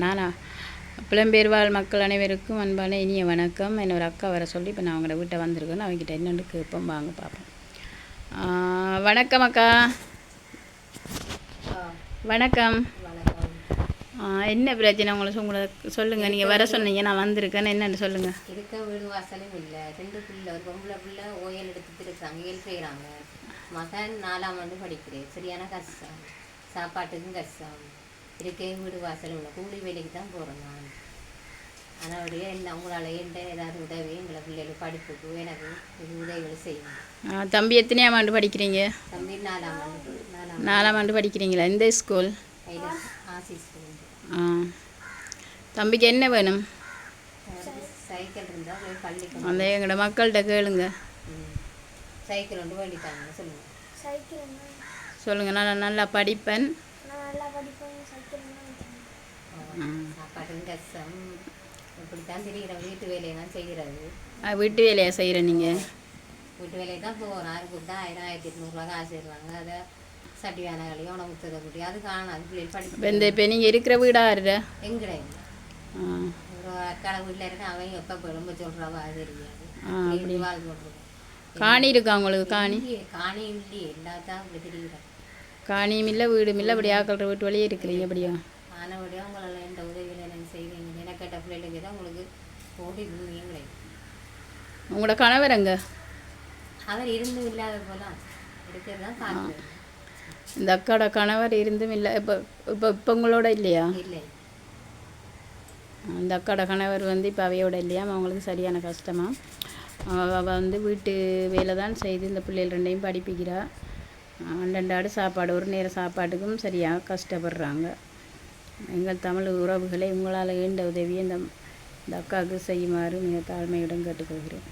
நானா புலம்பெயர் வாழ் மக்கள் அனைவருக்கும் அன்பான இனிய வணக்கம். என்னோட அக்கா வர சொல்லி இப்போ நான் அவங்களோட வீட்டை வந்திருக்கேன். அவங்ககிட்ட என்னென்னு கேட்போம், வாங்க பார்ப்போம். வணக்கம் அக்கா. வணக்கம். என்ன பிரச்சனை உங்களுக்கு சொல்லுங்கள். நீங்கள் வர சொன்னீங்க, நான் வந்திருக்கேன். என்னென்னு சொல்லுங்கள். இருக்க வீடு வாசலும் இல்லை. 2 பிள்ளை, ஒரு பொம்பளை பிள்ளை ஓயல் எடுத்துட்டு இருக்காங்க, ஏல் செய்கிறாங்க. மகன் 4ஆம் ஆண்டு படிக்கிறேன். சரியான கஷ்டம், சாப்பாட்டுக்கும் கஷ்டம். இருக்கே வீடு வாசல் உள்ள கூலி வேலைக்கு தான் போகிறேன் நான். அதனுடைய என்ன உங்களால் என்கிட்ட ஏதாவது உதவி எங்களை பிள்ளைகளுக்கு படிப்புக்கு எனக்கு உதவிகள் செய்யணும். தம்பி எத்தனையாம் ஆண்டு படிக்கிறீங்க? தம்பி 4ஆம் ஆண்டு. 4ஆம் ஆண்டு படிக்கிறீங்களா? எந்த ஸ்கூல்? ஆசி ஸ்கூல். தம்பிக்கு என்ன வேணும்? சைக்கிள் இருந்தால் பள்ளிக்கு அந்த எங்களோட மக்கள்கிட்ட கேளுங்க. சைக்கிள் ஒன்று வேண்டித்தாங்க. சொல்லுங்கள். நான் நல்லா படிப்பேன். சாப்பாட்டுக்கும் கஷ்டம், இப்படித்தான் தெரிகிறேன். வீட்டு வேலையை தான் செய்கிறது. வீட்டு வேலையை செய்கிறேன். நீங்கள் வீட்டு வேலையை தான் போகிறோம். அதுக்கு தான் 1000-1800 காசு தருவாங்க. அதை சட்டி வேணாலையும் உணவு தரக்கூடிய அது காணும். பிள்ளைகள் படிப்பு. இப்போ நீங்கள் இருக்கிற வீடா இருற எங்கடா இல்லை. ஒரு அக்காட வீட்டில் இருக்க அவன் எப்போ ரொம்ப சொல்கிறாவோ அது தெரியாது. வாழ் போட்டுருக்கோம். காணி இருக்கா உங்களுக்கு? காணி இல்லையே, எல்லாத்தான் இப்படி தெரிகிறேன். காணியும் இல்லை, வீடும் இல்லை. அப்படி ஆக்கள்ற வீட்டு வழியே இருக்கிறீங்க. அப்படியா? ஆனபடியாக உங்களால் எந்த உதவியில் எனக்கு செய்வீங்க. எனக்கு கேட்ட பிள்ளைகளுக்கு தான் உங்களுக்கு போட்டி பூமியும் கிடையாது. உங்களோட கணவர் எங்க? அவர் இருந்தும் இல்லாத போலாம் இருக்கிறது தான் பார்க்குறேன். இந்த அக்காட கணவர் இருந்தும் இல்லை. இப்போ உங்களோட இல்லையா? இல்லை. அந்த அக்காட கணவர் இப்போ அவையோட இல்லையா? அவங்களுக்கு சரியான கஷ்டமாக. அவள் வீட்டு வேலை தான் செய்து இந்த பிள்ளைகள் 2ஐயும் படிப்பிக்கிறா. 2 சாப்பாடு, ஒரு நேரம் சாப்பாட்டுக்கும் சரியாக கஷ்டப்படுறாங்க. எங்கள் தமிழ் உறவுகளை உங்களால் ஏண்ட உதவியை இந்த அக்காவுக்கு செய்யுமாறு மிக தாழ்மையுடன் கேட்டுக்கொள்கிறேன்.